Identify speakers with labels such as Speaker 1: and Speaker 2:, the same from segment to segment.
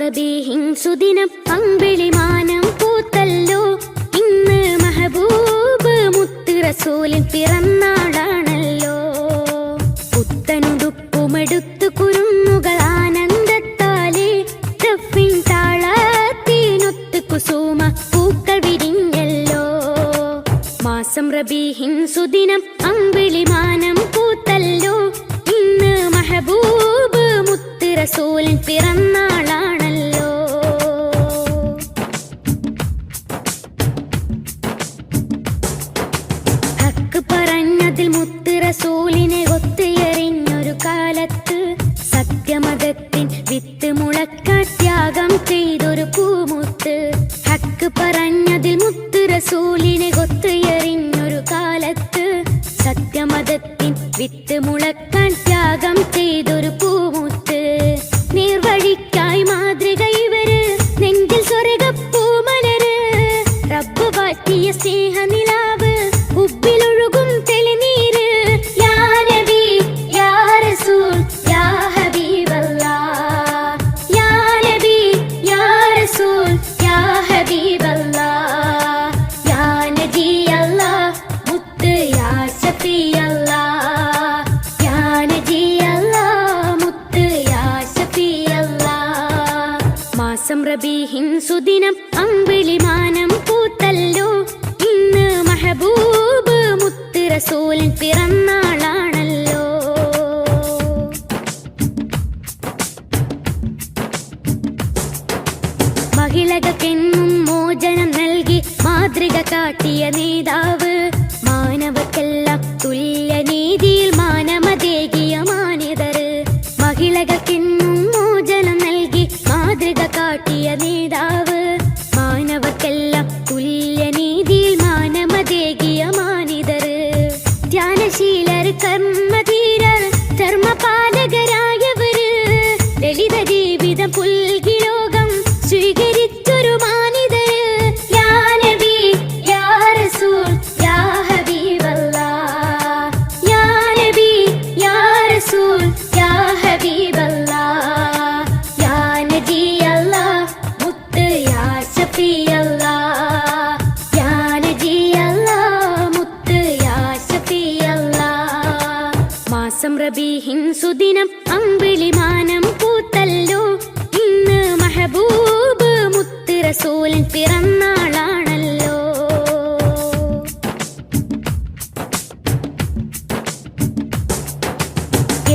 Speaker 1: റബീഹിൻ സുദിനം അമ്പിളിമാനം പൂത്തല്ലോ. ഇന്ന് മെഹബൂബ് മുത്ത് റസൂലിൻ പിറന്നാളാണല്ലോ. പുത്തനുടുപ്പുമെടുത്തു കുരുന്നുകൾ ആനന്ദത്താലേ ദഫിൻ താളത്തിനൊത്ത് കുസുമ പൂക്കൾ വിരിഞ്ഞല്ലോ. മാസം റബീഹിൻ സുദിനം അമ്പിളിമാനം പൂത്തല്ലോ. ഇന്ന് മെഹബൂബ് മുത്ത് റസൂലിൻ പിറന്നാളാണല്ലോ. ഹക്ക് പറഞ്ഞതിൽ മുത്ത് റസൂലിനെ ഒത്തുയറിഞ്ഞൊരു കാലത്ത് സത്യമതത്തിൻ വിത്ത് മുളക്കാൻ ത്യാഗം ചെയ്തൊരു പൂമുത്ത്. ഹക്ക് പറഞ്ഞതിൽ മുത്ത് റസൂലിനെ ഒത്തുയറിഞ്ഞൊരു കാലത്ത് സത്യമതത്തിൻ വിത്ത് മുളക്കാൻ ത്യാഗം ചെയ്തൊരു പൂമുത്ത്. നീർവഴിക്കായി മാതൃക ഇവര്, നെഞ്ചിൽ സ്വർഗപ്പൂമലര്. റബ്ബ് വാറ്റിയ സ്നേഹനിലാവ്, ഉബ്ബിലൊഴുകും തെളിനീര്. യാ നബി യാ റസൂൽ യാ ഹബീബല്ലാഹ്. യാ നബി യാ റസൂൽ യാ ഹബീബല്ലാഹ്. യാ നബി അല്ലാഹ് മുത്ത് യാ ശഫീ അല്ലാഹ്. യാ നബി അല്ലാഹ് മുത്ത് യാ ശഫീ അല്ലാഹ്. മാസം റബീഹിൻ സുദിനം അമ്പിളിമാനം പൂത്തല്ലോ. ഇന്ന് മെഹബൂബ് മുത്ത് റസൂലിൻ പിറന്നാളാണല്ലോ. മഹിളകൾക്കെന്നും മോചനം നൽകി മാതൃക കാട്ടിയ നേതാവ്. മാനവക്കെല്ലാം തുല്യനീതിയിൽ മാനമതേകിയ മാന്യതര്. മഹിളകൾക്കെന്നും മോചനം നൽകി മാതൃക കാട്ടിയ നേതാവ്. മാനവക്കെല്ലാം തുല്യനീതിയിൽ മാനമതേകിയ മാന്യതര്. ധ്യാനശീലർ കർമ്മധീരർ ധർമ്മപാലകരായവര്. ലളിത ജീവിതം പുൽകി ലോകം സ്വീകരിച്ചൊരു മാനിതര്. യാ നബി യാ റസൂൽ യാ ഹബീബല്ലാഹ്. യാ നബി യാ റസൂൽ യാ ഹബീബല്ലാഹ്. യാ നബി അല്ലാഹ് മുത്ത് യാ ശഫീ അല്ലാഹ്. യാ നബി അല്ലാഹ് മുത്ത് യാ ശഫീ അല്ലാഹ്. മാസം റബീഹിൻ സുദിനം അമ്പിളിമാനം പൂത്തല്ലോ. ഇന്ന് മെഹബൂബ് മുത്ത് റസൂലിൻ പിറന്നാളാണല്ലോ.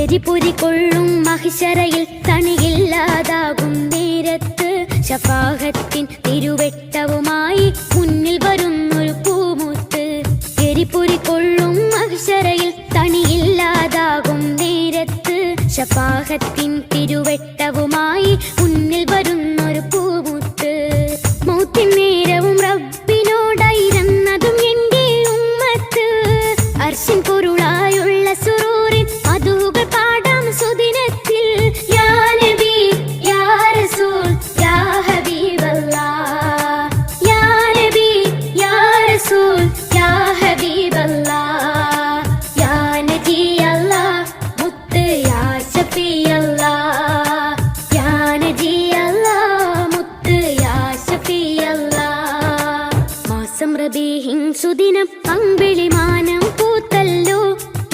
Speaker 1: എരിപൊരി കൊള്ളും മഹിശറയിൽ തണിയില്ലാതാകും നേരത്ത് ശഫാഅത്തിൻ തിരുവെട്ടവുമായി മുന്നിൽ വരുന്നൊരു പൂമുത്ത്. എരിപൊരി കൊള്ളും മഹിശറയിൽ തണിയില്ലാതാകും നേരത്ത് ശഫാഅത്തിൻ തിരുവെട്ടവുമായി മുന്നിൽ വരുന്നൊരു പൂമുത്ത്. മൗത്തിൻ നേരവും റബ്ബിനോടായിരുന്നതും എന്റെ ഉമ്മത്ത്. അർശിൻ പൊരുളായുള്ള സുറൂറിൻ മധുകൾ പാടാം സുദിനത്തിൽ. യാ നബി യാ റസൂൽ യാ ഹബീബല്ലാഹ്. യാ നബി യാ റസൂൽ യാ ഹബീബല്ലാഹ്. യാ നബി അല്ലാഹ് മുത്ത് യാ ശഫീ അല്ലാഹ്. യാ നബി അല്ലാഹ് മുത്ത് യാ ശഫീ അല്ലാഹ്. മാസം റബീഹിൻ സുദിനം അമ്പിളിമാനം പൂത്തല്ലോ.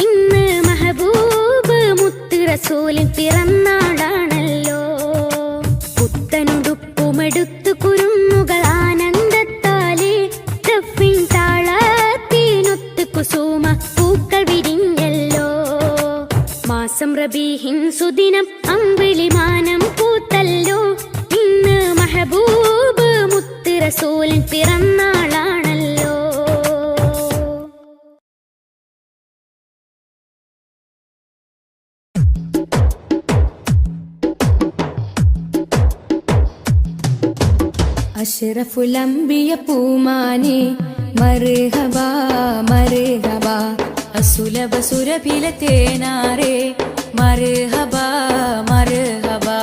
Speaker 1: ഇന്ന് മെഹബൂബ് മുത്ത് റസൂലിൻ പിറന്നാളാണല്ലോ. പുത്തനുടുപ്പുമെടുത്തു കുരുന്നുകൾ ആനന്ദത്താലേ ദഫിൻ താളത്തിനൊത്ത് കുസുമ പൂക്കൾ വിരിഞ്ഞല്ലോ. മാസം റബീഹിൻ സുദിനം അമ്പിളിമാനം പൂത്തല്ലോ. ഇന്ന് മെഹബൂബ് മുത്ത് റസൂലിൻ പിറന്നാളാണല്ലോ.
Speaker 2: അഷ്റഫുൽ അംബിയ പൂമാനെ മർഹബാ മർഹബാ. അസുലഭ സുരഭില തേനാരെ മർഹബാ മർഹബാ.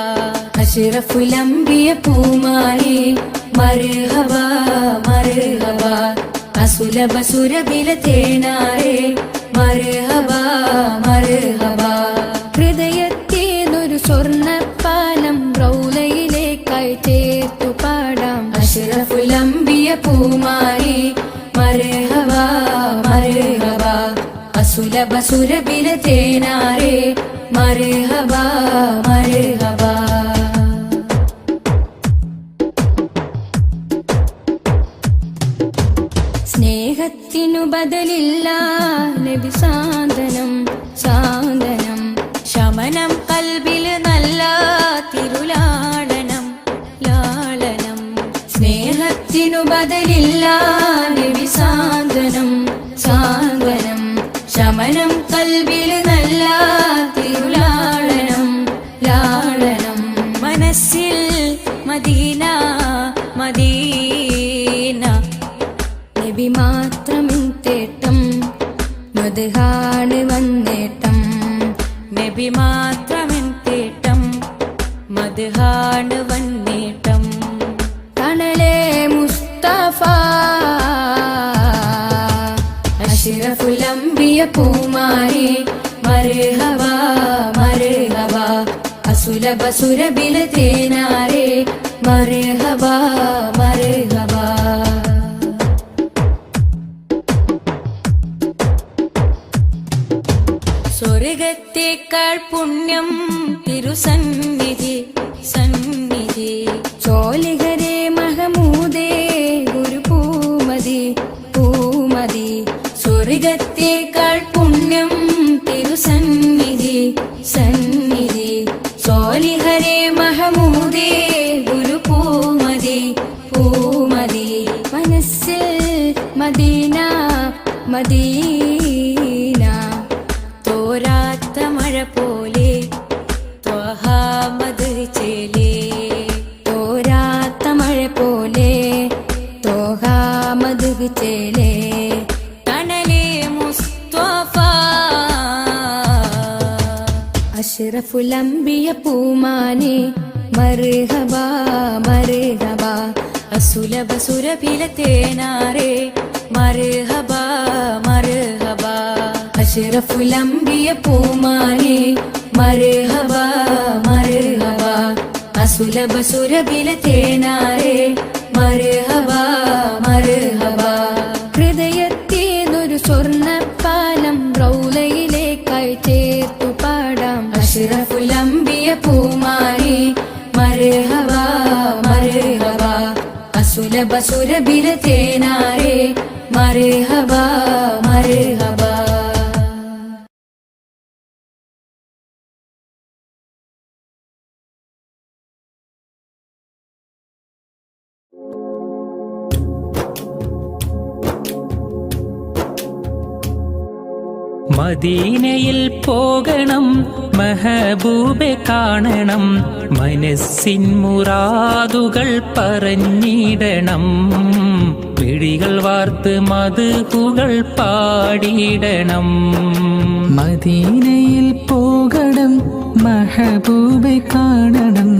Speaker 2: അഷ്റഫുൽ അംബിയ പൂമാനെ മർഹബാ മർഹബാ. അസുലഭ സുരഭില തേനാരെ മർഹബാ മർഹബാ. ഹൃദയത്തേനൊരു സ്വർണ്ണപ്പാലം റൗലയിലേക്കായി പൂമാരി മർഹബ മർഹബ അസുലഭ സുരഭില തേനാരേ മർഹബ മർഹബ സ്നേഹത്തിനു ബദലില്ല നബി സാന്ത്വനം സാന്ത്വനം ശമനം കൽബിൽ നല്ല തിരുലാളനം ലാളനം സ്നേഹത്തിനു ബദലില്ല നബി സാന്ത്വനം സാന്ത്വനം ശമനം കൽബിൽ നല്ല തിരുലാളനം ലാളനം മനസ്സിൽ മദീന മദീന നബി മാത്രമിൻ തേട്ടം മദ്ഹാണ് വന്നേട്ടം നബി മാത്രമിൻ തേട്ടം മദ്ഹാണ് വന്നേട്ടം തണലേ മുസ്തഫ അഷ്റഫുൽ അംബിയ പൂമാരി മർഹബ മർഹബ അസുലഭ സുരഭില തേനാരേ മർഹബ മർഹബ സ്വർഗത്തേക്കാൾ പുണ്യം തിരുസന്നിധി സന്നിധി ചോലിഹരേ മഹമൂദേ ഗുരു പൂമതി പൂമതി സ്വർഗത്തേക്കാൾ പുണ്യം തിരുസന്നിധി സന്നിധി ചോലിഹരേ മഹമൂദേ ഗുരു പൂമതി പൂമതി മനസ്സിൽ മദീന മദീന തോരാത്ത മഴ പോലെ ത്വഹാമദ് ചേലേ തോരാത്ത മഴ പോലെ ത്വഹാമദ് ചേലേ തണലേ മുസ്തഫ അഷ്റഫുൽ അംബിയ പൂമാനി മർഹബ മർഹബ അസുലഭ സുരഭില തേനാരേ മർഹബ മർഹബ അഷ്റഫുൽ അംബിയ പൂമാരി മർഹബ മർഹബ അസുലഭ സുരഭില തേനാരേ മർഹബ മർഹബ ഹൃദയത്തേതൊരു സ്വർണ്ണപ്പാലം റൗലയിലേക്കായി ചേർത്തു പാടാം അഷ്റഫുൽ അംബിയ പൂമാരി മർഹബ മർഹബ അസുലഭ സുരഭില തേനാരേ മർഹബ മർഹബ
Speaker 3: മദീനയിൽ പോകണം മെഹബൂബെ കാണണം മനസ്സിൻ മുറാദുകൾ പറഞ്ഞിടണം മിഴികൾ വാർത്ത് മദ്ഹുകൾ പാടിയിടണം
Speaker 4: മദീനയിൽ പോകണം മെഹബൂബെ കാണണം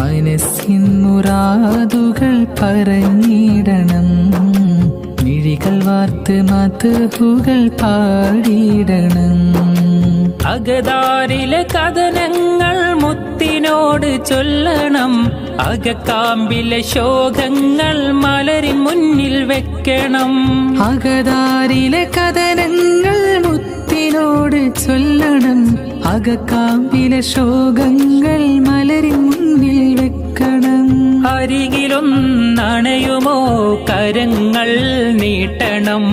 Speaker 4: മനസ്സിൻ മുറാദുകൾ പറഞ്ഞിടണം മിഴികൾ വാർത്ത് മദ്ഹുകൾ പാടിയിടണം
Speaker 3: അകതാരിലെ കഥനങ്ങൾ മുത്തിനോട് ചൊല്ലണം അകക്കാമ്പിലെ ശോകങ്ങൾ മലരിൻ മുന്നിൽ വെക്കണം
Speaker 4: അകതാരിലെ കഥനങ്ങൾ മുത്തിനോട് ചൊല്ലണം അകക്കാമ്പിലെ ശോകങ്ങൾ മലരിൻ മുന്നിൽ വെക്കണം
Speaker 3: അരികിലൊന്നണയുമോ കരങ്ങൾ നീട്ടണം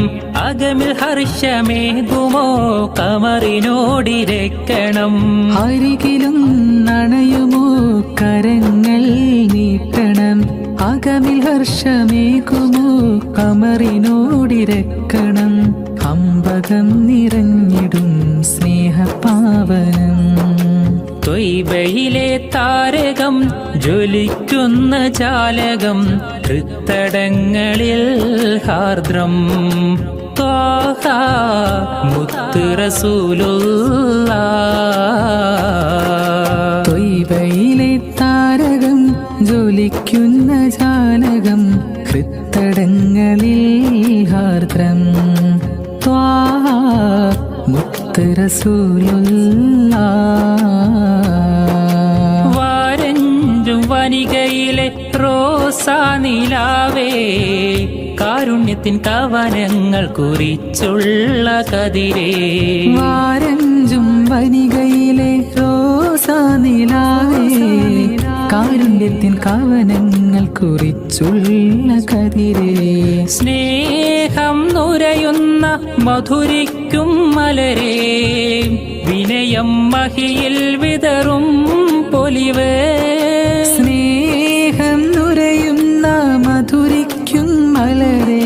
Speaker 3: അകമിൽ ഹർഷമേകുമോ കമറിനോടിരക്കണം
Speaker 4: അരികിലും നണയുമോ കരങ്ങൾ നീട്ടണം അകമിൽ ഹർഷമേകുമോ കമറിനോടിരക്കണം അമ്പകം നിറഞ്ഞിടും സ്നേഹപാവനം
Speaker 3: ത്വയ്ബയിലെ താരകം ജ്വലിക്കുന്ന ജാലകം ഹൃത്തടങ്ങളിൽ ഹാർദ്രം ത്വാഹ മുത്ത് റസൂലുള്ളാഹ്
Speaker 4: ത്വയ്ബയിലെ താരകം ജ്വലിക്കുന്ന ജാലകം ഹൃത്തടങ്ങളിൽ ഹാർദ്രം ത്വാഹ മുത്ത് റസൂലുള്ളാഹ്
Speaker 3: വാരഞ്ചും വനികയിലെ റോസാ നിലാവേ കാരുണ്യത്തിൻ കവനങ്ങൾ കുറിച്ചുള്ള കതിരേ
Speaker 4: വാരഞ്ചും വനികയിലെ റോസാനിലാവേ കാരുണ്യത്തിൻ കവനങ്ങൾ കുറിച്ചുള്ള കതിരേ
Speaker 3: സ്നേഹം നുരയുന്ന മധുരിക്കും മലരേ വിനയം മഹിയിൽ വിതറും പൊലിവേ
Speaker 4: സ്നേഹം നുരയുന്ന മധുരിക്കും മലരേ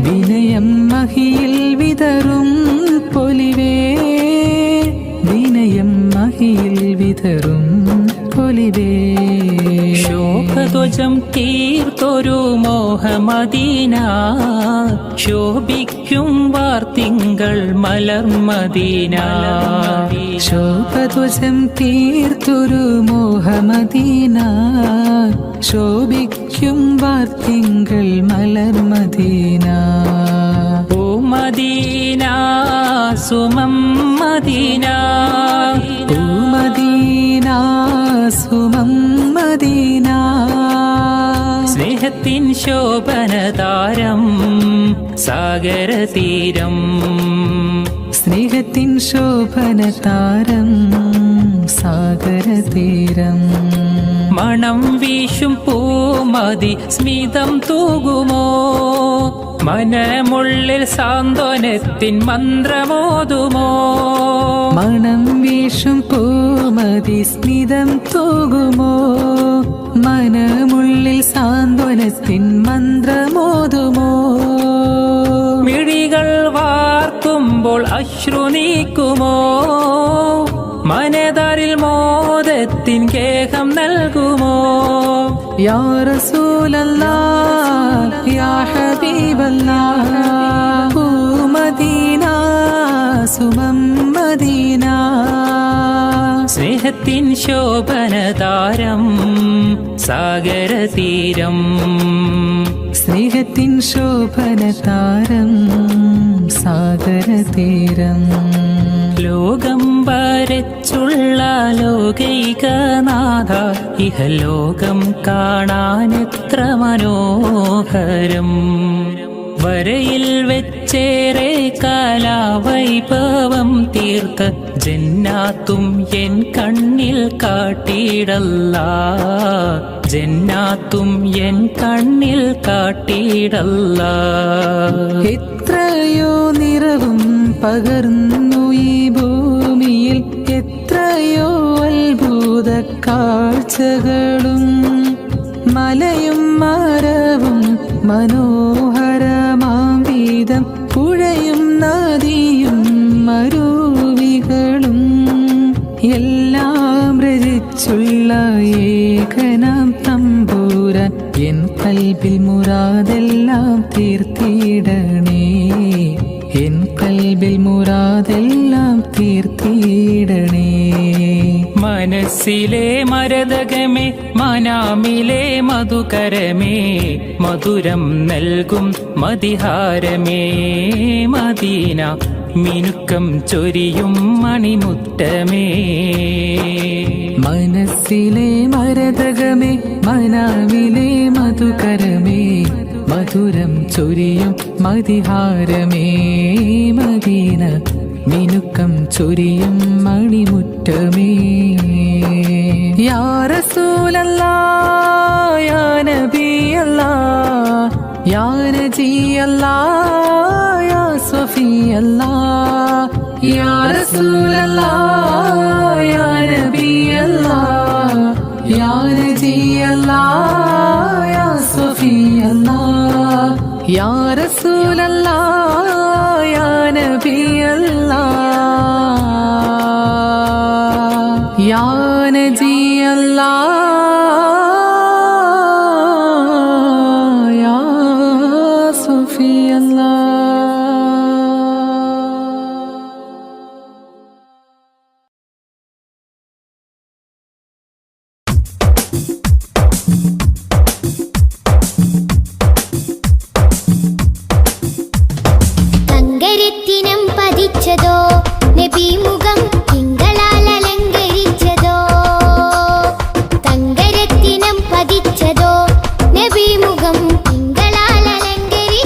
Speaker 4: വിനയം മഹിയിൽ വിതറും പൊലിവേ വിനയം മഹിയിൽ വിതറും പൊലിവേ
Speaker 3: ശോഭധ്വജം തീർത്തൊരു മോഹമദീന ശോഭിക്കും വാർത്തിങ്കൾ മലർമദീന
Speaker 4: ശോഭധ്വജം തീർത്തൊരു മോഹമദീന ശോഭിക്കും വാർത്തിങ്കൾ മലർമദീന
Speaker 3: ഓ മദീന സുമം മദീന
Speaker 4: ഓ മദീന സുമം മദീന
Speaker 3: സ്നേഹത്തിൻ ശോഭനതാരം സാഗരതീരം
Speaker 4: സ്നേഹത്തിൻ ശോഭനതാരം സാഗരതീരം
Speaker 3: മണം വീശും പൂമതി സ്മിതം തൂകുമോ മനമുള്ളിൽ സാന്ത്വനത്തിൻ മന്ത്രമോതുമോ
Speaker 4: മണം വീശും പൂമതി സ്മിതം തൂകുമോ മനമുള്ളിൽ സാന്ത്വനത്തിൻ മന്ത്രമോതുമോ
Speaker 3: മിഴികൾ വാർക്കുമ്പോൾ അശ്രു നീക്കുമോ മനതാരിൽ മോദത്തിൻ കേഹം നൽകുമോ
Speaker 4: യാ റസൂലല്ലാഹ് യാ ഹബീബല്ലാഹ് ഓ മദീന സുമം മദീന
Speaker 3: സ്നേഹത്തിൻ ശോഭനതാരം സാഗരതീരം
Speaker 4: സ്നേഹത്തിൻ ശോഭനതാരം സാഗരതീരം
Speaker 3: ലോകം വരച്ചുള്ള ലോകൈകനാഥ ഇഹലോകം കാണാനെത്ര മനോഹരം വരയിൽ വെച്ചേറെ കാലാവൈഭവം തീർത്ത ജന്നാത്തും എൻ കണ്ണിൽ കാട്ടിയിടല്ല ജന്നാത്തും എൻ കണ്ണിൽ കാട്ടിയിടല്ല
Speaker 4: എത്രയോ നിറവും പകർന്നു ഈ ഭൂമിയിൽ എത്രയോ അത്ഭുത കാഴ്ചകളും മലയും മരവും മനോഹരമാം വീതം പുഴയും നദിയും മരുവികളും എല്ലാം രചിച്ചുള്ള ഏകനാം തമ്പൂരാൻ എൻ കൽബിൽ മുറാദെല്ലാം തീർത്തിടണേ എൻ കൽബിൽ മുറാദെല്ലാം തീർത്തിടണേ
Speaker 3: മനസ്സിലെ മരതകമേ മനാമിലെ മധുകരമേ മധുരം നൽകും മതിഹാരമേ മദീന മിനുക്കം ചൊരിയും മണിമുറ്റമേ
Speaker 4: മനസ്സിലെ മരതകമേ മനാവിലെ മധുകരമേ മധുരം ചൊരിയും മതിഹാരമേ മദീന മിനുക്കം ചൊരിയും മണിമുറ്റമേ യാ റസൂലല്ലാഹ് യാ നബിയല്ലാഹ് യാ നജിയല്ലാഹ് യാ സ്വഫിയല്ലാഹ് യാ റസൂലല്ലാഹ് യാ നബിയല്ലാഹ് യാ നജിയല്ലാഹ് യാ സ്വഫിയല്ലാഹ് യാ റസൂലല്ലാഹ് യാ നബിയല്ലാഹ് യാ നജിയല്ലാഹ് യാ സ്വഫിയല്ലാഹ്
Speaker 1: തങ്കരത്തിനം പതിച്ചതോ നബി മുഖം തിങ്കളാൽ അലങ്കരിച്ചതോ തങ്കരത്തിനം പതിച്ചതോ നബി മുഖം തിങ്കളാൽ അലങ്കരിച്ചതോ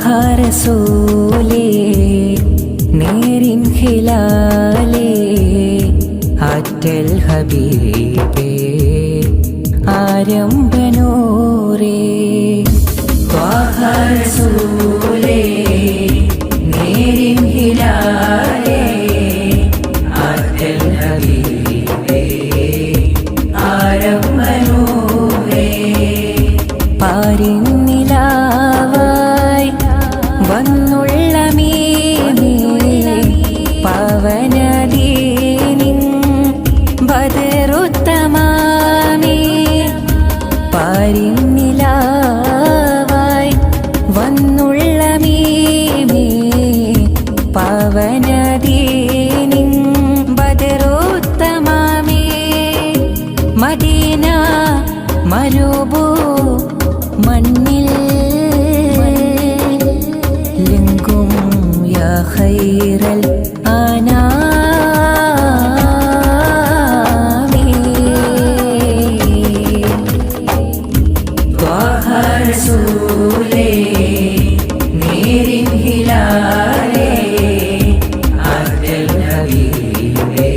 Speaker 5: റസൂലേ നേരിൻ ഹിലാലേ ആറ്റൽ ഹബീബേ ആരംഭനൂരേ ത്വാഹ റസൂലേ നേരിൻ ഹിലാലേ ആറ്റൽ ഹബീബേ ആരംഭനൂരേ പാരിന്നിലാവായി വന്നുള്ള മീനേ പവനദീനിൻ ബദറുത്തമാമേ പാരിന്നിലാവായി വന്നുള്ള മീനേ പവനദീനിൻ ബദറുത്തമാമേ മദീന മരുഭൂ മണ്ണിൽ ലിംഗും യാ ഖൈറൽ അനാമി ത്വാഹ റസൂലേ നേരിൻ ഹിലാലേ ആറ്റൽ ഹബീബേ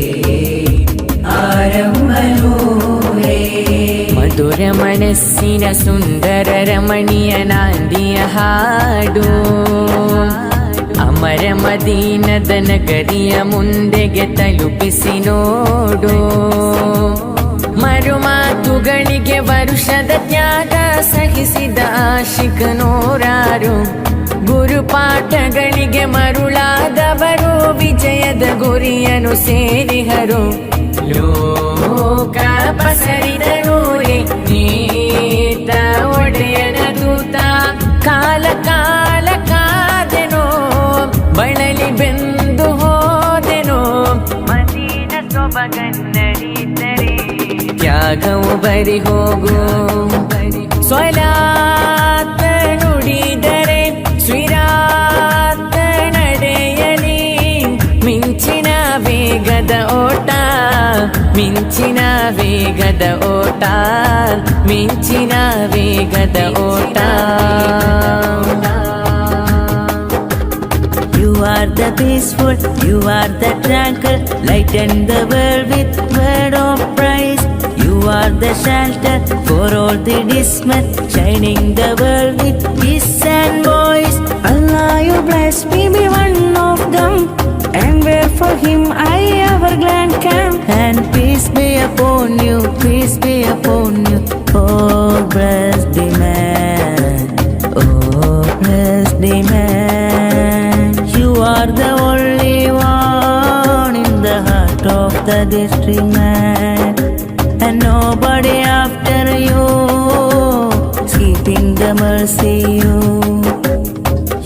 Speaker 5: ആരംഭനൂരേ മധുര മനസ്സിന സുന്ദര രമണീയനാന്തിയ ಹಾಡು ಅಮರ ಮದೀನದ ನಗರಿಯ ಮುಂದೆಗೆ ತಲುಪಿಸಿ ನೋಡು ಮರುಮಾತುಗಳಿಗೆ ವರುಷದ ತ್ಯಾಗ ಸಹಿಸಿದ ಆಶಿಕ ನೂರಾರು ಗುರುಪಾಠಗಳಿಗೆ ಮರುಳಾದವರು ವಿಜಯದ ಗುರಿಯನ್ನು ಸೇರಿಹರು ಲೋಕ ಪಸರಿದರೂರೇ ನೀತ ಒಡೆಯನ ದೂತ ಕಾಲ ಕಾಲ ಕಾದೆನೋ ಬಳಲಿ ಬೆಂದು ಹೋದೆನೋ ಮದೀನ ಸೊಬಗನ್ನರಿತರೆ ತ್ಯಾಗವು ಬರಿ ಹೋಗು ಸ್ವಲಾತ ನುಡಿದರೆ ಸ್ವಿರಾತ ನಡೆಯಲಿ ಮಿಂಚಿನ ವೇಗದ ಓಟ ಮಿಂಚಿನ ವೇಗದ ಓಟ ಮಿಂಚಿನ ವೇಗದ ಓಟ You are the peaceful, you are the tranquil, lighten the world with word of praise. You are the shelter for all the dismal, shining the world with peace and voice. Allah, you bless me, be one of them, and where for him I ever glad can. And peace be upon you, peace be upon you, oh bless the man, oh bless the man. You are the only one in the heart of the district man, and nobody after you, keeping the mercy you.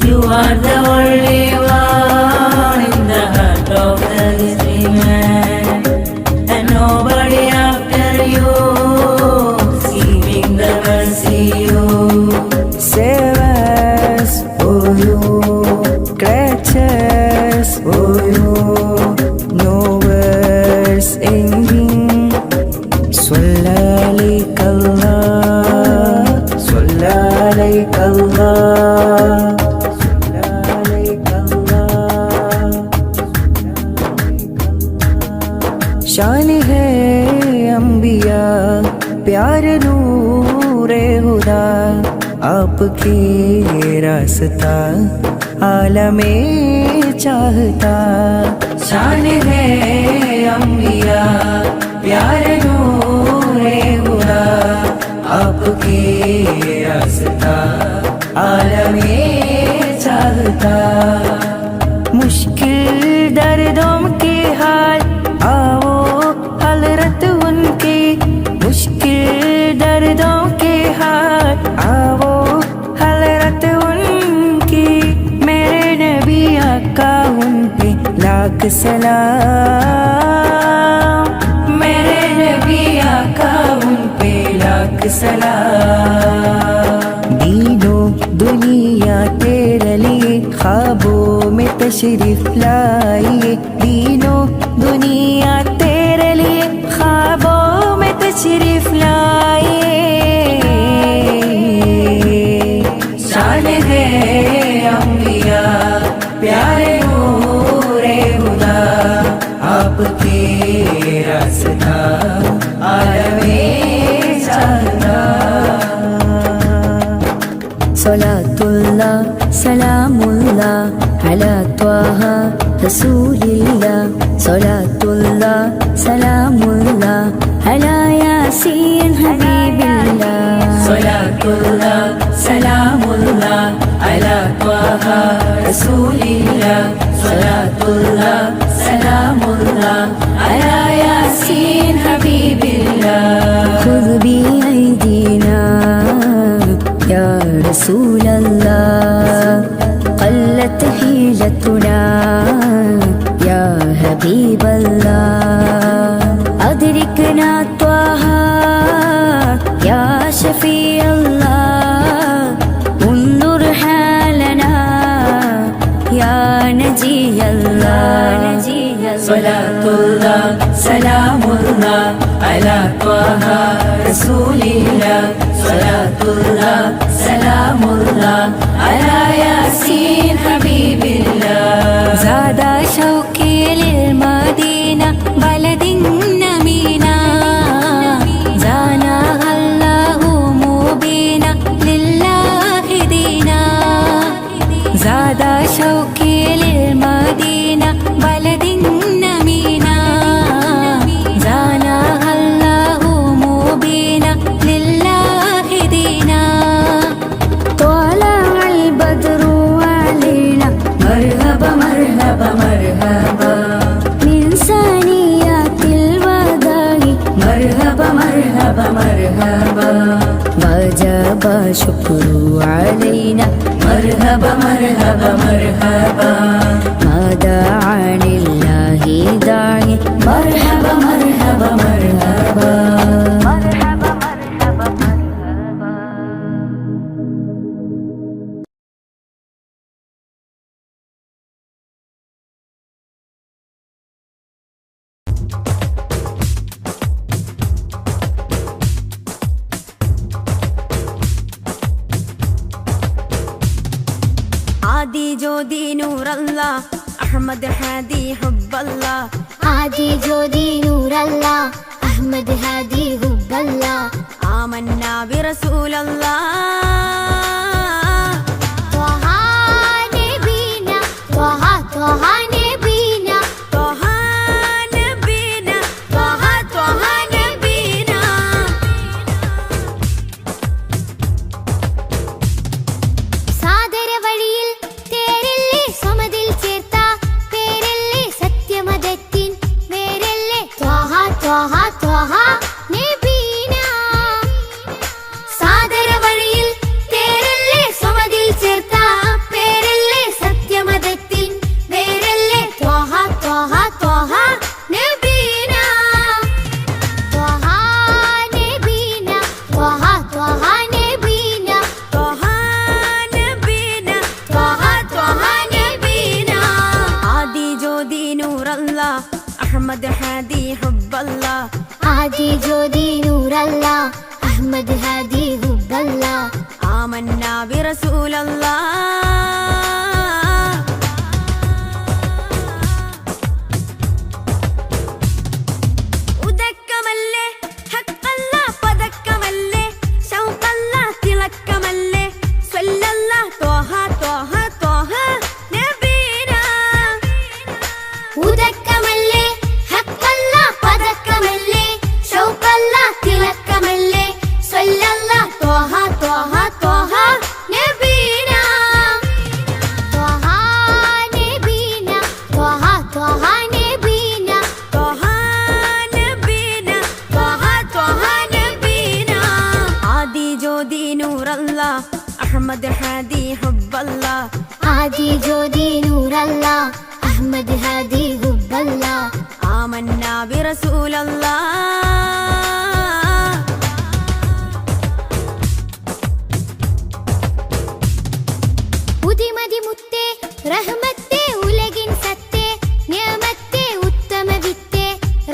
Speaker 5: You are the only one in the heart of the district man, and nobody after you, keeping the mercy you. Save us, oh you, creatures, oh you, no words ending. Sallallahu शान है अंबिया प्यार नूरे हुदा आपकी रास्ता आलमे चाहता शान है अंबिया प्यार नूरे हुदा आपकी रास्ता आलमे चाहता मुश्किल दर्दों के हाल आओ हलरत उनकी मुश्किल दर्दों के हाल आओ हलरत उनकी मेरे नबी आका उन पे लाख सलाम मेरे नबी आका उन पे लाख सलाम दीनों दुनिया तेरे लिए ख्वाबों में तशरीफ लाइए दीनों दुनिया तेरे लिए ख्वाबों में तशरीफ लाइए शान है
Speaker 2: റസൂലില്ലാ സ്വലാത്തുല്ലാ സലാമുല്ലാ അലാ യാസീൻ ഹബീബില്ലാ
Speaker 5: സ്വലാത്തുല്ലാ സലാമുല്ലാ അലാ ത്വാഹ റസൂലില്ലാ സ്വലാത്തുല്ലാ സലാമുല്ലാ അലാ യാസീൻ ഹബീബില്ലാ
Speaker 2: خذ بأيدينا يا رسول الله قلت حيلتنا يا حبيب الله أدركنا طه يا شفيع الله انظر حالنا يا نجي الله
Speaker 5: സ്വലാത്തുല്ലാ സലാമുല്ലാ അലാ ത്വാഹ റസൂലില്ലാ സ്വലാത്തുല്ലാ സലാമുല്ലാ അലാ യാസീൻ ഹബീബില്ലാ
Speaker 2: زاد شوقي للمدينة بلد نمينا زانها الله مبينا لله دينا زاد شوقي للمدينة بلد نمينا زانها الله مبينا لله دينا طلع البدر علينا مرحبا مرحبا مرحبا من ثنيات الوداع مرحبا مرحبا مرحبا وجب شكر علينا
Speaker 5: مرحبا مرحبا مرحبا
Speaker 2: ما دعا لله داعي
Speaker 5: مرحبا مرحبا مرحبا
Speaker 2: आदि ज्योति नूर अल्लाह अहमद हादी हुब्ब अल्लाह
Speaker 1: आदि ज्योति नूर अल्लाह अहमद हादी हुब्ब अल्लाह
Speaker 2: आमन्ना बिरसूल अल्लाह
Speaker 1: त्वहा नबीना त्वहा त्वहा नबीना
Speaker 2: त्वहा नबीना त्वहा त्वहा नबीना
Speaker 1: സാദര വഴിയിൽ തേരല്ലേ സമതിൽ ചേർത്ത പേരല്ലേ സത്യമതത്തിൻ വേരല്ലേ ത്വഹ ത്വഹ ത്വഹ നബീന സാദര വഴിയിൽ തേരല്ലേ സമതിൽ ചേർത്ത പേരല്ലേ സത്യമതത്തിൻ വേരല്ലേ ത്വഹ ത്വഹ ത്വഹ നബീന ത്വഹ നബീന ത്വഹ ത്വഹ നബീന
Speaker 2: त्वहा नबीना त्वहा त्वहा नबीना आदि ज्योति नूर अल्लाह अहमद हादी हुब्ब अल्लाह
Speaker 1: आदि ज्योति नूर अल्लाह अहमद हादी हुब्ब अल्लाह
Speaker 2: आमन्ना बिरसूल अल्लाह ഉദക്കമല്ലേ ഹക്കല്ലാ പദക്കമല്ലേ ശൗഖല്ലാ തിളക്കമല്ലേ സ്വല്ലല്ലാ ത്വഹ ത്വഹ ത്വഹ നബീനാ
Speaker 1: ഉദക്കമല്ലേ ഹക്കല്ലാ പദക്കമല്ലേ ശൗഖല്ലാ തിളക്കമല്ലേ സ്വല്ലല്ലാ ത്വഹ ത്വഹ ത്വഹ നബീന ത്വഹ നബീന ത്വഹ ത്വഹ നബീന
Speaker 2: ത്വഹ നബീന ത്വഹ ത്വഹ നബീന ആദി ജ്യോതി നൂർ അല്ലാഹ് അഹ്മദ് ഹാദി ഹുബ്ബ അല്ലാഹ്
Speaker 1: आदि ज्योति नूर अल्लाह अहमद हादी हुब्ब अल्लाह
Speaker 2: ആമന്നാ ബിറസൂൽ അല്ലാഹ്
Speaker 1: ഉദിമതി മുത്തേ റഹ്മത്തേ ഉലകിൻ സത്തേ നിയമത്തേ ഉത്തമ വിത്തേ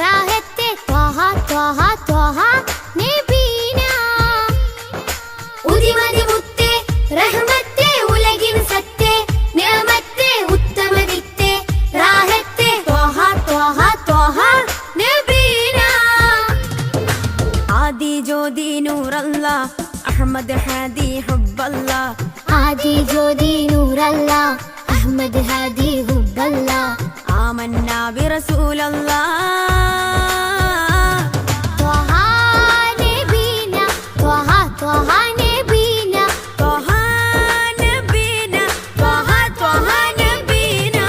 Speaker 1: റാഹത്തേ ത്വഹ ത്വഹ ത്വഹ നബീന ഉദിമതി മുത്തേ റഹ്മത്തേ ഉലകിൻ സത്തേ നിയമത്തേ ഉത്തമ വിത്തേ റാഹത്തേ ത്വഹ ത്വഹ ത്വഹ നബീന
Speaker 2: ആദി ജ്യോതി നൂർ അല്ലാഹ് അഹ്മദ് ഹാദി ഹുബ്ബ അല്ലാഹ്
Speaker 1: आदि ज्योति नूर अल्लाह अहमद हादी हुब्ब अल्लाह
Speaker 2: آمنا برسول الله
Speaker 1: طه نبينا طه طه نبينا
Speaker 2: طه نبينا طه طه نبينا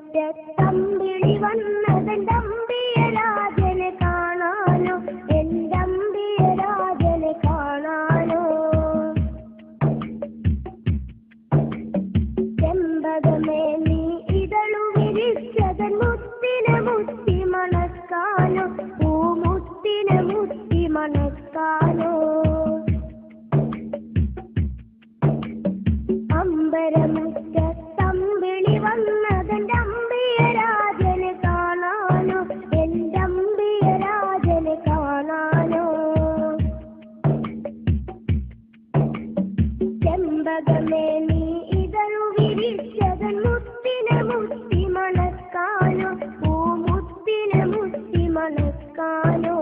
Speaker 1: അമ്പരമുറ്റത്തമ്പിളി വന്നതെന്തമ്പിയരാജനെ കാണാനോ എന്തമ്പിയരാജനെ കാണാനോ ചെമ്പകമേ നീ ഇതളു വിരിച്ചതൻ മുത്തിനെ മുത്തി മണക്കാനോ പൂമുത്തിനെ മുത്തി മണക്കാനോ അമ്പരമുറ്റത്തമ്പിളി വന്നതെന്റെ അമ്പിയരാജനെ കാണാനോ എന്റെ അമ്പിയരാജനെ കാണാനോ ചെമ്പകമേ നീ ഇതളു വിരിച്ചതൻ മുത്തിനെ മുത്തി മണക്കാനോ പൂമുത്തിനെ മുത്തി മണക്കാനോ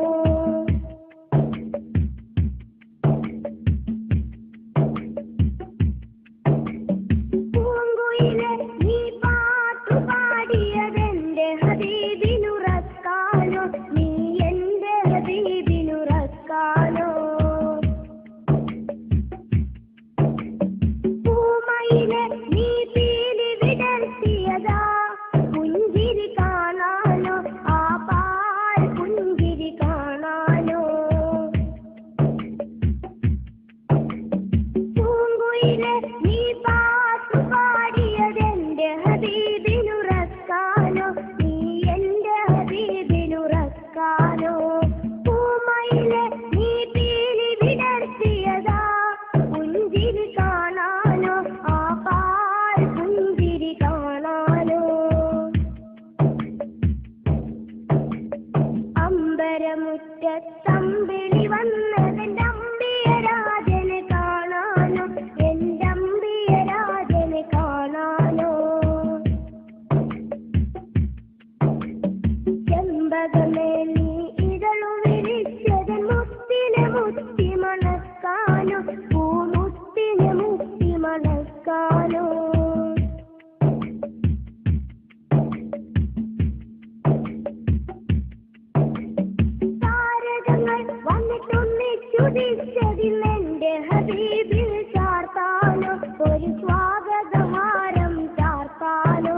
Speaker 1: പൂങ്കുയിലെ നീ പാട്ടു പാടിയതെന്റെ ഹബീബിനുറക്കാനോ നീ എന്റെ ഹബീബിനുറക്കാനോ പൂമയിലെ നീ പീലി വിടർത്തിയതാ പുഞ്ചിരി കാണാനോ ആ പാൽ പുഞ്ചിരി കാണാനോ പൂങ്കുയിലെ നീ പാട്ടു പാടിയതെന്റെ ഹബീബിനുറക്കാനോ നീ എന്റെ ഹബീബിനുറക്കാനോ പൂമയിലെ നീ പീലി വിടർത്തിയതാ പുഞ്ചിരി കാണാനോ ആ പാൽ പുഞ്ചിരി കാണാനോ അമ്പരമുറ്റത്തമ്പിളി വന്നതെന്റെ അമ്പിയരാജനെ കാണാനോ എന്റെ അമ്പിയരാജനെ കാണാനോ ചെമ്പകമേ നീ ഇതളു വിരിച്ചതൻ മുത്തിനെ മുത്തി മണക്കാനോ പൂമുത്തിനെ മുത്തി മണക്കാനോ താരകങ്ങൾ വന്നിട്ടൊന്നിച്ചുദിച്ചതിന്നെന്റെ ഹബീബിൽ ചാർത്താനോ ഒരു സ്വാഗതഹാരം ചാർത്താനോ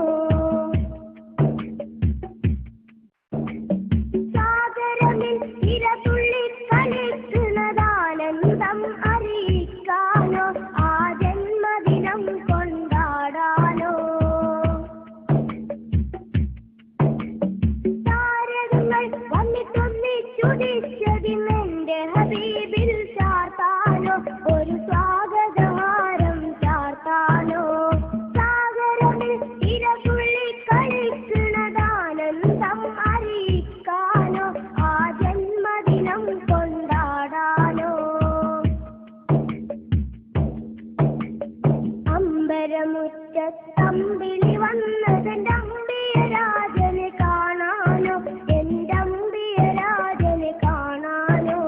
Speaker 1: സാഗരമിൽ ഇരതുള്ളി കളിക്കുന്നതാനന്ദം അറിയിക്കാനോ ആ ജന്മദിനം കൊണ്ടാടാനോ താരകങ്ങൾ വന്നിട്ടൊന്നിച്ചുദിച്ചതിന്നെന്റെ ഹബീബിൽ ചാർത്താനോ ഒരു സ്വാഗതഹാരം ചാർത്താനോ സാഗരമിൽ ഇരതുള്ളി കളിക്കുന്നതാനന്ദം അറിയിക്കാനോ ആ ജന്മദിനം കൊണ്ടാടാനോ അമ്പരമുറ്റത്തമ്പിളി വന്നതെന്റെ അമ്പിയരാജനെ കാണാനോ എന്റെ അമ്പിയരാജനെ കാണാനോ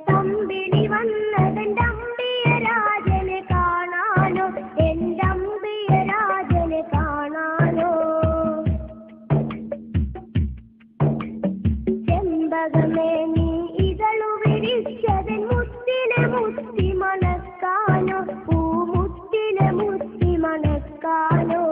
Speaker 1: തമ്പിളി വന്നതെന്റെ അമ്പിയ രാജനെ കാണാനോ, എന്റെ അമ്പിയ രാജനെ കാണാനോ. ചെമ്പകമേ നീ ഇതളു വിരിച്ചതൻ മുത്തിനെ മുത്തി മണക്കാനോ, പൂമുത്തിനെ മുത്തി മണക്കാനോ.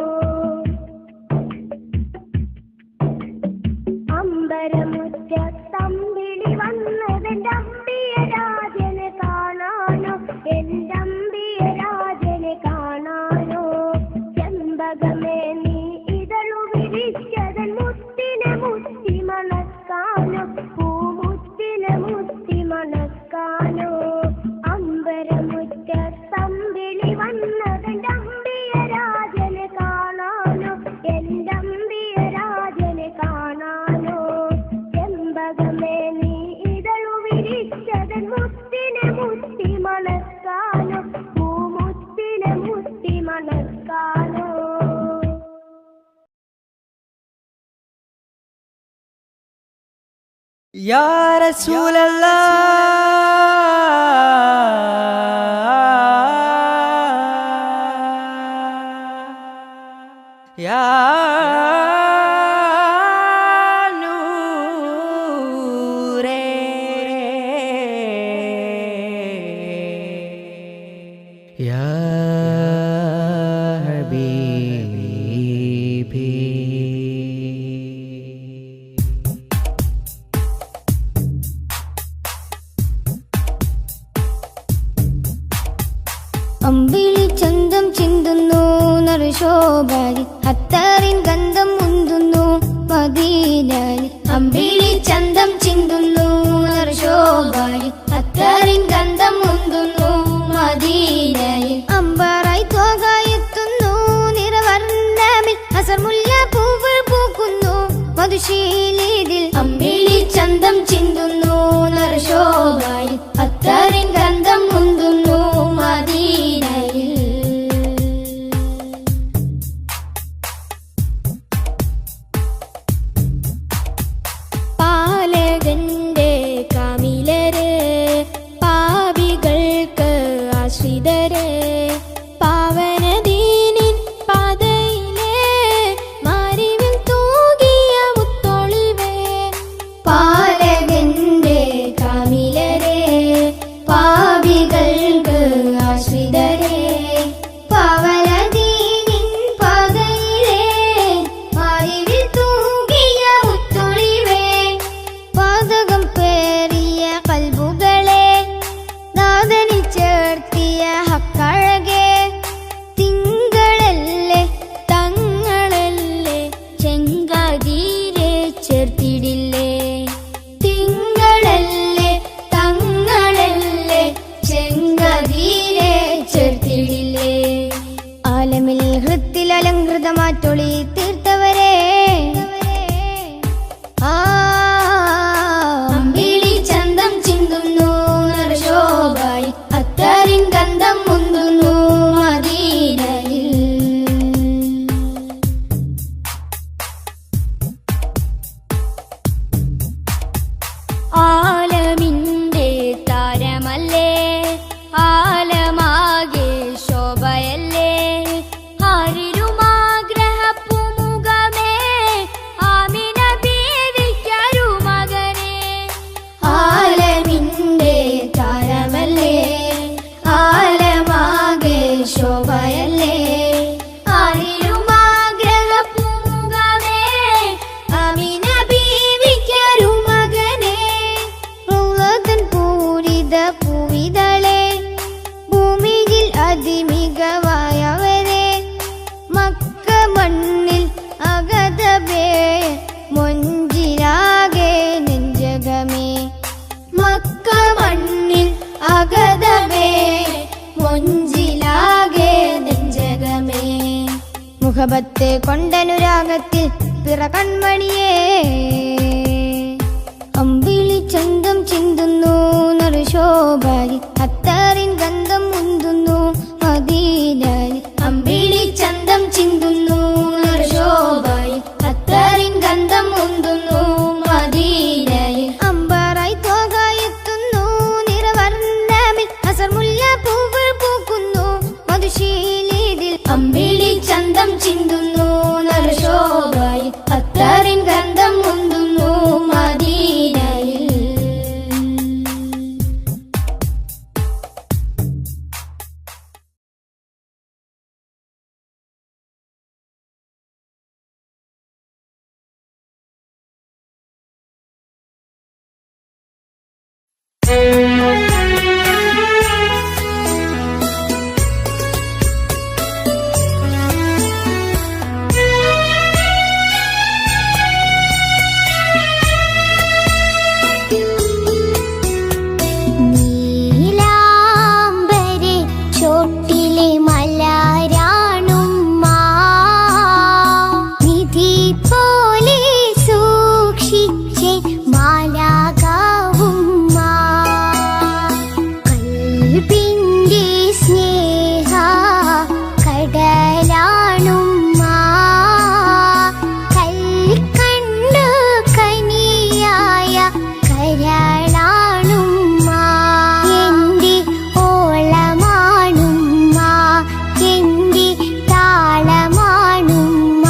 Speaker 1: അമ്പരമുറ്റ തമ്പിളി വന്നതെന്റെ അമ്പിയ രാജനെ കാണാനോ, എന്റെ അമ്പിയ രാജനെ കാണാനോ. ചെമ്പകമേ നീ ഇതളു വിരിച്ചതൻ മുത്തിനെ മുത്തി മണക്കാനോ, പൂമുത്തിനെ മുത്തി മണക്കാനോ. അമ്പരമുറ്റ തമ്പിളി വന്നതെന്റെ അമ്പിയ രാജനെ കാണാനോ, എന്റെ അമ്പിയ രാജനെ കാണാനോ. ചെമ്പകമേ നീ ഇതളു വിരിച്ചതൻ മുത്തിനെ മുത്തി മണക്കാനോ, പൂമുത്തിനെ മുത്തി മണക്കാനോ.
Speaker 5: യാ റസൂലല്ലാഹ് യാ നൂറേ യാ ഹബീബി.
Speaker 1: അമ്പിളി ചന്തം ചിന്തുന്നു നറുശോഭാരി, അത്തറിൻ ഗന്ധം മുന്തുന്നു മദീനയിൽ. അമ്പിളി ചന്തം ചിന്തുന്നു നറുശോഭാരി, അത്തറിൻ ഗന്ധം മുന്തുന്നു മദീനയിൽ. അമ്പറായി തോകായെത്തുന്നു നിറവർണ്ണമിൽ, അസർമുല്ല പൂവ് പൂക്കുന്നു മധുശീലിതിൽ. അമ്പിളി ചന്തം ചിന്തുന്നു നറുശോഭാരി, അത്തറിൻ ഗന്ധം മുന്തുന്നു മദീനയിൽ. പാലകന്റെ കാമിലര്, പാപികൾക്ക് ആശ്രിതര്, പാവനദീനിൻ പാതയിലെ മാരിവിൽ തൂകിയ മുത്തൊളിവേ. പാലകന്റെ കാമിലരെ, പാപികൾക്ക് ആശ്രിതരെ, പാവനദീനിൻ പാതയിലെ മാരിവിൽ തൂകിയ മുത്തൊളിവേ. പാതകം പേറിയ കൽബുകളെ നാദനിൽ ചേർത്തിയ ഹക്കഴകെ, തിങ്കളല്ലേ തങ്ങളല്ലേ ചെങ്കാതീരെ ചേർത്തിടില്ലേ. തിങ്കളല്ലേ തങ്ങളല്ലേ ചെങ്കാതീരെ ചേർത്തിടില്ലേ. ആലമിൽ ഹൃത്തിൽ അലങ്കൃതമാറ്റൊളി തീർത്തവരെ, അമ്പിളി ചന്തം ചിന്തുന്നു നറുശോഭായി, അത്തറിൻ ഗന്ധം മുന്തുന്നു മദീനയിൽ. ആലമിന്റെ താരമല്ലേ, ആലമാകെ ശോഭയല്ലേ, ആരിരുമാഗ്രഹപ്പുമുഖമേ ആമിന ബീവിക്കരുമകനെ. ആലമിന്റെ താരമല്ലേ, ആലമാകെ ശോഭയല്ലേ, ആരിരുമാഗ്രഹപ്പുമുഖമേ ആമിന ബീവിക്കരുമകനെ. റൗളതൻ പൂരിത പൂവിതളെ, ഭൂമിയിൽ അതിമികവായവരെ, മക്ക മണ്ണിൽ അഗതബേ മൊഞ്ചിലാകെ നെഞ്ചകമേ. മക്ക മണ്ണിൽ അഗതബേ മൊഞ്ചിലാകെ നെഞ്ചകമേ. മുഖബത്തെ കൊണ്ടനുരാഗത്തിൽ പിറ കൺമണിയേ, അമ്പിളി ചന്തം ചിന്തുന്നു നറുശോഭാരി, അത്തറിൻ ഗന്ധം മുന്തുന്നു മദീനയിൽ. അമ്പിളി ചന്തം ചിന്തുന്നു നറുശോഭാരി, അത്തറിൻ ഗന്ധം മുന്തുന്നു മദീനയിൽ. അമ്പറായി തോകായെത്തുന്നു നിറ എൻ്റെ സ്നേഹ കടലാണുമ്മ കൽക്കണ്ട് കനിയായ കരളാണുമ്മ എൻ്റെ ഓളമാണുമ്മ എൻ്റെ താളമാണുമ്മ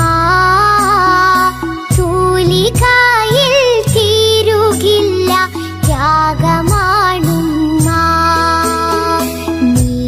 Speaker 1: തൂലികയിൽ തീരുകില്ല ത്യാഗമാണുമ്മ നീ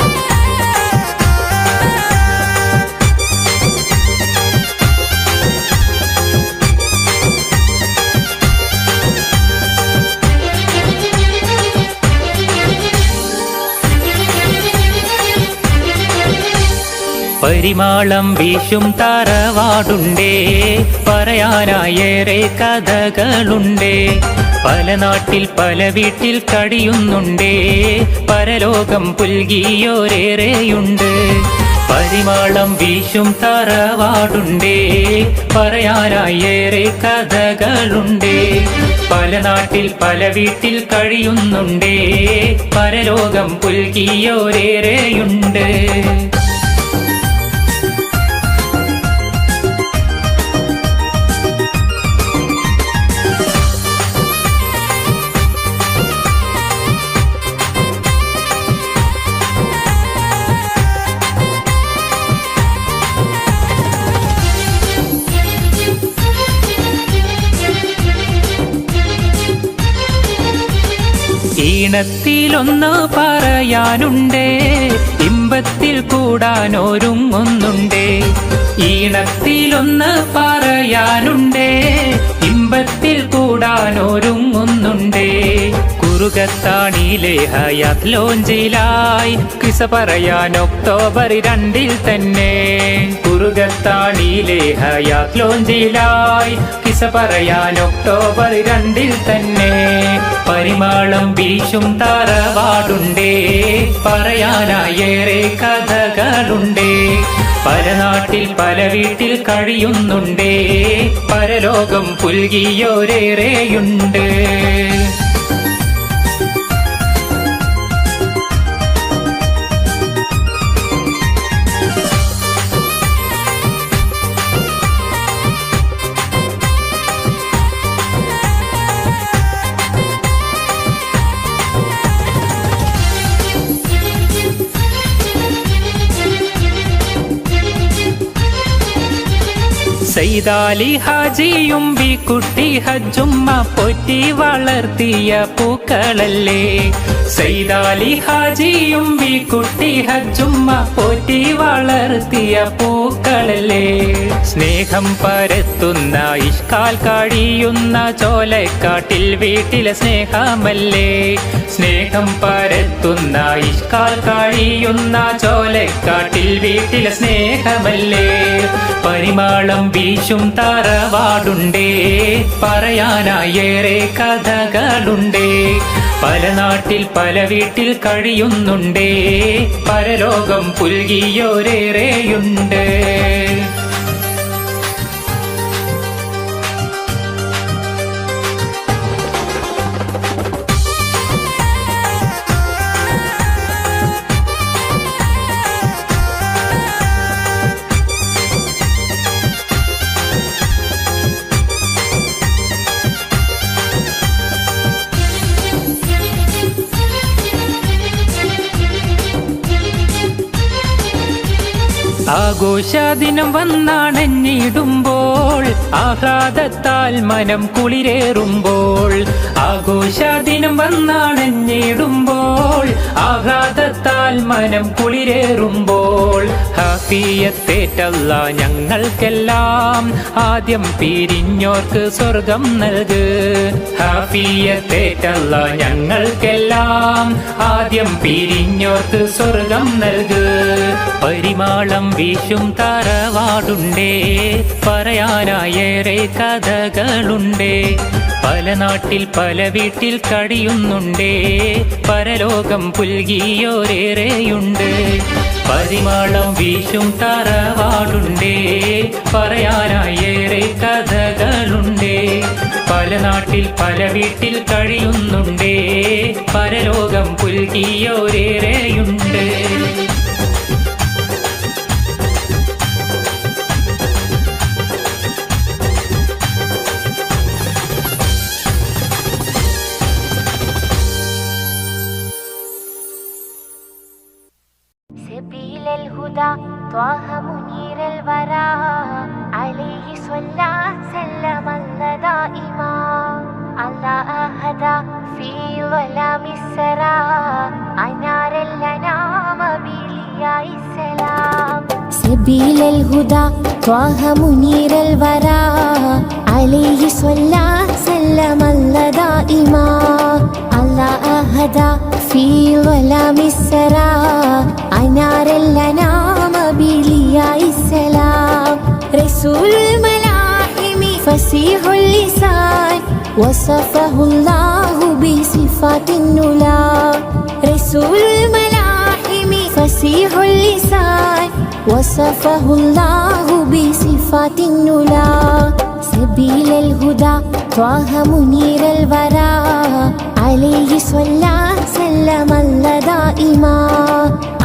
Speaker 3: പരിമാളം വീശും തറവാടുണ്ടേ, പറയാനായേറെ കഥകളുണ്ടേ. പല നാട്ടിൽ പല വീട്ടിൽ കഴിയുന്നുണ്ടേ, പരലോകം പുൽകിയോരേറെയുണ്ട്. പരിമാളം വീശും തറവാടുണ്ടേ, പറയാനായേറെ കഥകളുണ്ടേ. പല നാട്ടിൽ പല വീട്ടിൽ കഴിയുന്നുണ്ടേ, പരലോകം പുൽകിയോരേറെയുണ്ട്. ഈണത്തിലൊന്ന് പറയാനുണ്ടേ, ഇമ്പത്തിൽ കൂടാനൊരുങ്ങുന്നുണ്ടേ. ഈണത്തിലൊന്ന് പറയാനുണ്ടേ, ഇമ്പത്തിൽ കൂടാനൊരുങ്ങുന്നുണ്ടേ. കുറുകത്താണിയിലെ ഹയാത്ത് ലോഞ്ചിലായി കിസ പറയാൻ ഒക്ടോബർ 2 തന്നെ. കുറുകത്താണിയിലെ ഹയാത്ത് ലോഞ്ചിലായി കിസ പറയാൻ ഒക്ടോബർ 2 തന്നെ. പരിമാളം വീശും തറവാടുണ്ടേ, പറയാനായേറെ കഥകളുണ്ടേ. പല നാട്ടിൽ പല വീട്ടിൽ കഴിയുന്നുണ്ടേ, പരലോകം പുൽകിയോരേറെയുണ്ട്. സൈദാലി ഹാജിയും ബിക്കുട്ടി ഹജ്ജുമ്മ പോറ്റി വളർത്തിയ പൂക്കളല്ലേ. സൈദാലി ഹാജിയും ബിക്കുട്ടി ഹജ്ജുമ്മ പോറ്റി വളർത്തിയ പൂക്കളല്ലേ. സ്നേഹം പരത്തുന്ന ഇഷ്കാൽ കഴിയുന്ന ചോലക്കാട്ടിൽ വീട്ടിലെ സ്നേഹമല്ലേ. സ്നേഹം പരത്തുന്ന ഇഷ്കാൽ കഴിയുന്ന ചോലക്കാട്ടിൽ വീട്ടിലെ സ്നേഹമല്ലേ. പരിമാളം വീശും തറവാടുണ്ടേ, പറയാനായേറെ കഥകളുണ്ടേ. പല നാട്ടിൽ പല വീട്ടിൽ കഴിയുന്നുണ്ടേ, പരലോകം പുൽകിയോരേറെയുണ്ട്. ആഘോഷദിനം വന്നാണെന്നിടുമ്പോൾ, ആഹ്ലാദത്താൽ മനം കുളിരേറുമ്പോൾ. ആഘോഷദിനം വന്നാണെന്നിടുമ്പോൾ, ആഹ്ലാദത്താൽ മനം കുളിരേറുമ്പോൾ. ഹാഫിയത്തേറ്റല്ല ഞങ്ങൾക്കെല്ലാം, ആദ്യം പിരിഞ്ഞോർക്ക് സ്വർഗം നൽക്. ഹാഫിയത്തേറ്റല്ല ഞങ്ങൾക്കെല്ലാം, ആദ്യം പിരിഞ്ഞോർക്ക് സ്വർഗം നൽക്. പരിമാളം വീശും തറവാടുണ്ടേ, പറയാനായേറെ കഥകളുണ്ടേ. പല നാട്ടിൽ പല വീട്ടിൽ കഴിയുന്നുണ്ടേ, പരലോകം പുൽകിയോരേറെയുണ്ട്. പരിമാളം വീശും തറവാടുണ്ടേ, പറയാനായേറെ കഥകളുണ്ടേ. പല നാട്ടിൽ പല വീട്ടിൽ കഴിയുന്നുണ്ടേ, പരലോകം പുൽകിയോരേറെയുണ്ട്.
Speaker 1: سبيل الهدى طه منير الورى عليه صلى سلم الله دائما الله أهدى في ظلام السرى أنار الأنام بلياء السلام. سبيل الهدى طه منير الورى عليه صلى سلم الله دائما الله أهدى في ظلام السرى أنار الأنام بلياء السلام رسول الملاحم فصيح اللسان وصفه الله بصفات النلا رسول الملاحم فصيح اللسان وصفه الله بصفات النلا سبيل الهدى طه منير الورى عليه صلى سلم الله دائما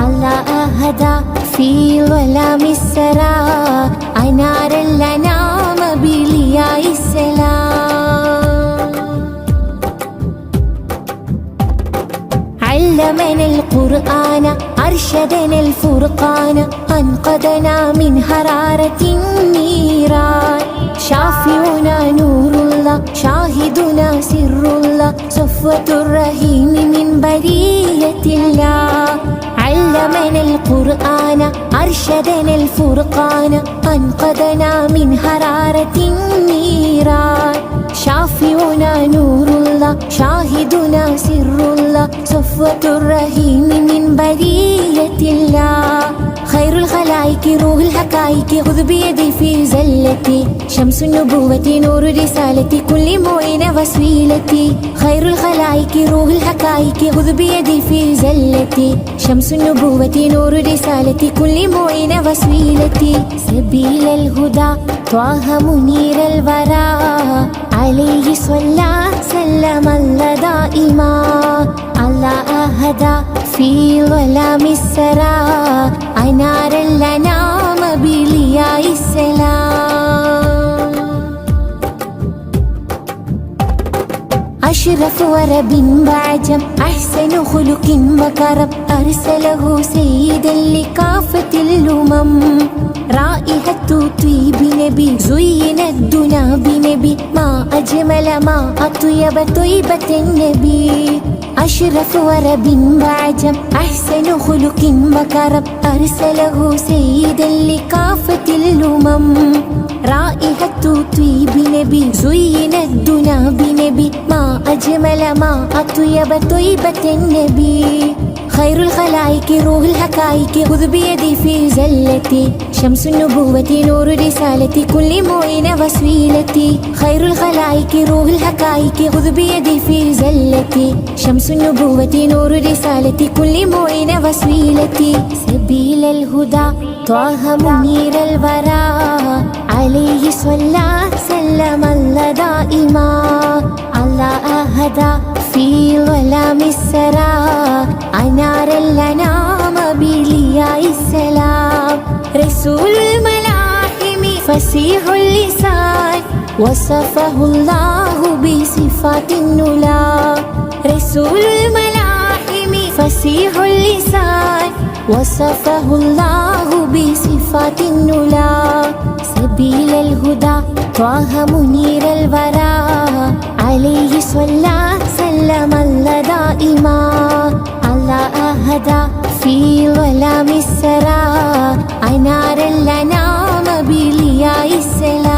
Speaker 1: الله أهدى في ظلام السرى أنار الأنام بلياء السلام علمنا القرآن أرشدنا الفرقان أنقذنا من حرارة النيران شافعنا نور الله شاهدنا سر الله صفوة الرحيم من برية الله علمنا القرآن أرشدنا الفرقان أنقذنا من حرارة النيران شافعنا نور الله شاهدنا سر الله صفوة الرحيم من برية الله خير الخلائق روح الحقائق خذ بيدي في زلتي شمس النبوة نور رسالتي كل معين وسيلتي خير الخلائق روح الحقائق خذ بيدي في زلتي شمس النبوة نور رسالتي كل معين وسيلتي سبيل الهدى طه منير الورى عليه صلى سلم الله دائما الله أهدى في ظلام السرى أنار الأنام بلياء السلام أشرف ورب بعجم أحسن خلق وكرم أرسله سيدا لكافة الأمم رائحة طيب نبي زين الدنا بنبي ما أجمل ما أطيب طيبة النبي أشرف ورب بعجم أحسن خلق وكرم أرسله سيدا لكافة الأمم رائحة طيب نبي زين الدنا بنبي ما أجمل ما أطيب طيبة النبي خير الخلائق روح الحقائق خذ بيدي في زلتي شمس النبوة نور رسالتي كل معين وسيلتي خير الخلائق روح الحقائق خذ بيدي في زلتي شمس النبوة نور رسالتي كل معين وسيلتي سبيل الهدى طه منير الورى عليه صلى سلم الله دائما الله أهدى في ظلام السرى أنار الأنام بلياء السلام رسول الملاحم فصيح اللسان وصفه الله بصفات النلا رسول الملاحم فصيح اللسان وصفه الله بصفات النلا سبيل الهدى طه منير الورى عليه صلى سلم الله دائما الله أهدى في ظلام السرى أنار الأنام بلياء السلام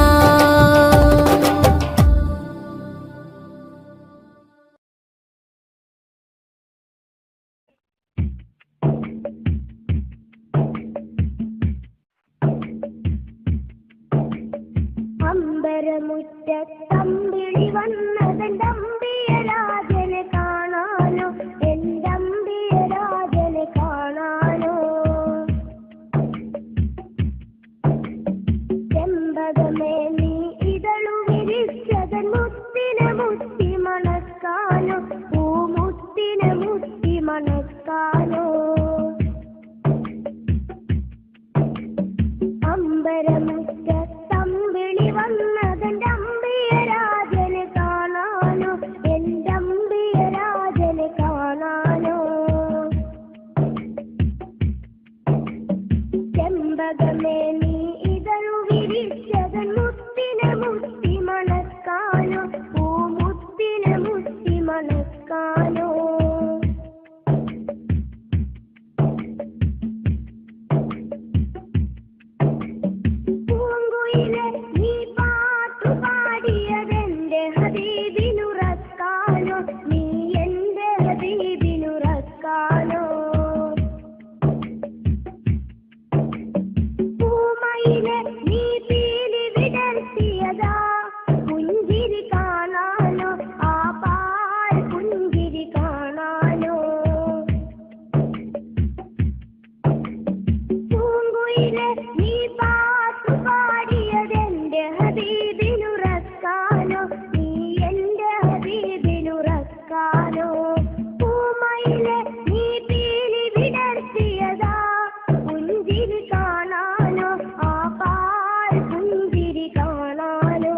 Speaker 6: അമ്പരമുറ്റത്തമ്പിളി വന്നതെന്തമ്പിയരാജനെ കാണാനോ എന്തമ്പിയരാജനെ കാണാനോ ചെമ്പകമേ നീ ഇതളു വിരിച്ചതൻ മുത്തിനെ മുത്തി മണക്കാനോ പൂമുത്തിനെ മുത്തി മണക്കാനോ അമ്പരമുറ്റത്തമ്പിളി വന്നതെന്റെ അമ്പിയരാജനെ കാണാനോ എന്റെ അമ്പിയരാജനെ കാണാനോ ചെമ്പകമേ നീ ഇതളു വിരിച്ചതൻ മുത്തിനെ മുത്തി മണക്കാനോ പൂമുത്തിനെ മുത്തി മണക്കാനോ പൂമയിലെ നീ പാട്ടു പാടിയതെന്റെ ഹബീബിനുറക്കാനോ, നീ എന്റെ ഹബീബിനുറക്കാനോ. പൂമയിലെ നീ പീലി വിടർത്തിയതാ പുഞ്ചിരി കാണാനോ, ആ പാൽ പുഞ്ചിരി കാണാനോ.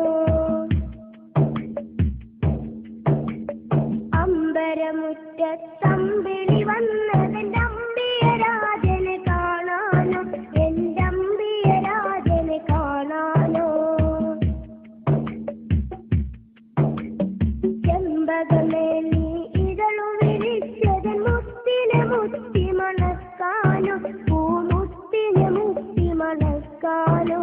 Speaker 6: അമ്പരമുറ്റത്തമ്പിളി വന്നതെന്റെ അമ്പിയരാജനെ കാണാനോ, എന്റെ അമ്പിയരാജനെ കാണാനോ. ചെമ്പകമേ നീ ഇതളു വിരിച്ചത് മുത്തിനെ മുത്തി മണക്കാനോ, പൂമുത്തിനെ മുത്തി മണക്കാനോ.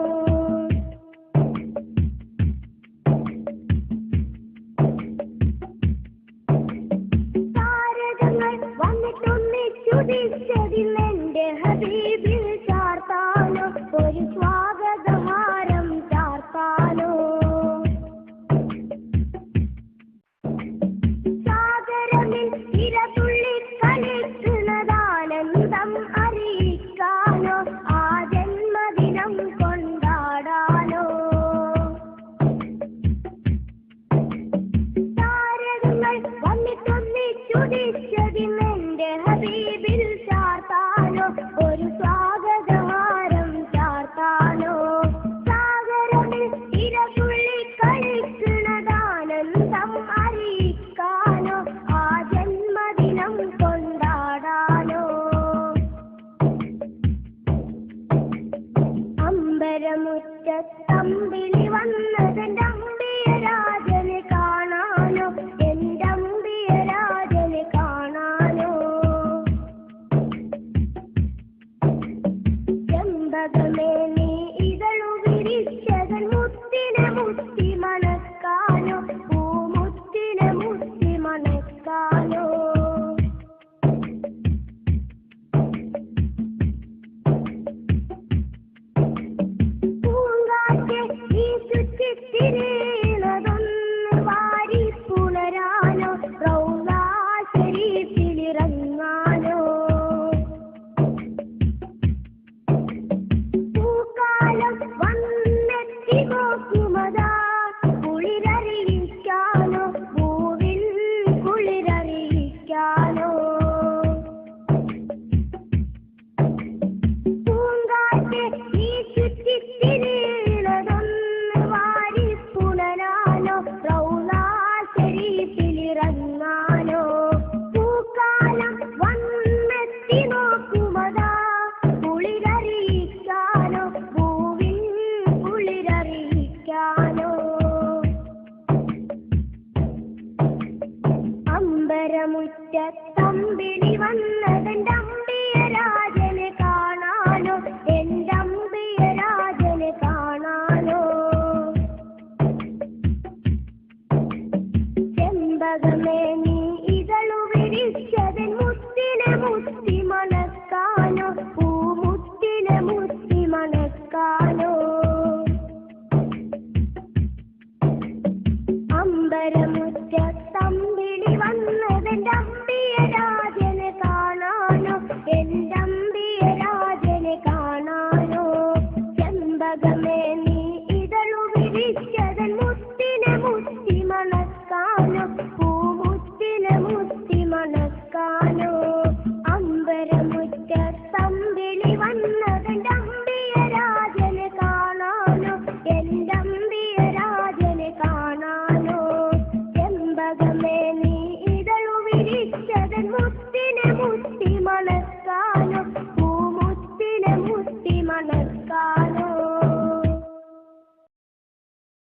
Speaker 6: താരകങ്ങൾ വന്നിട്ടൊന്നിച്ചുദിച്ചതിന്നെന്റെ ഹബീബിൽ ചാർത്താനോ, ഒരു സ്വാഗതഹാരം ചാർത്താനോ. സാഗരമിൽ ഇരതുള്ളി കളിക്കുന്നതാനന്ദം അറിയിക്കാനോ, ആ ജന്മദിനം കൊണ്ടാടാനോ. താരകങ്ങൾ വന്നിട്ടൊന്നിച്ചുദിച്ചതിന്നെന്റെ ഹബീബിൽ ചാർത്താനോ, ഒരു സ്വാഗതഹാരം ചാർത്താനോ. സാഗരമിൽ ഇരതുള്ളി കളിക്കുന്നതാനന്ദം അറിയിക്കാനോ, ആ ജന്മദിനം കൊണ്ടാടാനോ. അമ്പരമുറ്റത്തമ്പിളി വന്നതെന്റെ അമ്പിയരാജനെ കാണാനോ, എന്റെ അമ്പിയരാജനെ കാണാനോ. ചെമ്പകമേ നീ ഇതളു വിരിച്ചതൻ മുത്തിനെ മുത്തി മണക്കാനോ, പൂമുത്തിനെ മുത്തി മണക്കാനോ. പൂങ്കാറ്റെ നീ ചുറ്റിത്തിരിയുന്നതൊന്ന് വാരി പുണരാനോ, റൗളാ ശരീഫിലിറങ്ങാനോ. പൂക്കാലം വന്നെത്തി നോക്കുമതാ കുളിരറിയിക്കാനോ, പൂവിൽ കുളിരറിയിക്കാനോ. പൂങ്കാറ്റെ നീ ചുറ്റിത്തിരിയുന്നതൊന്ന് വാരി പുണരാനോ, റൗളാ ശരീഫിലിറങ്ങാനോ. പൂക്കാലം വന്നെത്തി നോക്കുമതാ കുളിരറിയിക്കാനോ, പൂവിൽ കുളിരറിയിക്കാനോ. അമ്പരമുറ്റത്തമ്പിളി വന്നതെന്റെ അമ്പിയരാജനെ കാണാനോ, എന്റെ അമ്പിയരാജനെ കാണാനോ. ചെമ്പകമേ നീ ഇതളു വിരിച്ചതൻ മുത്തിനെ മുത്തി മണക്കാനോ, പൂമുത്തിനെ മുത്തി മണക്കാനോ. അമ്പരമുറ്റത്തമ്പിളി വന്നതെന്റെ അമ്പിയരാജനെ കാണാനോ, എന്റെ അമ്പിയരാജനെ കാണാനോ. ചെമ്പകമേ നീ ഇതളു വിരിച്ചതൻ മുത്തിനെ മുത്തി മണക്കാനോ, പൂമുത്തിനെ മുത്തി മണക്കാനോ. അമ്പരമുറ്റത്തമ്പിളി വന്നതെന്റെ അമ്പിയരാജനെ കാണാനോ, എന്റെ അമ്പിയരാജനെ കാണാനോ. ചെമ്പകമേ നീ ഇതളു വിരിച്ചതൻ മുത്തിനെ മുത്തി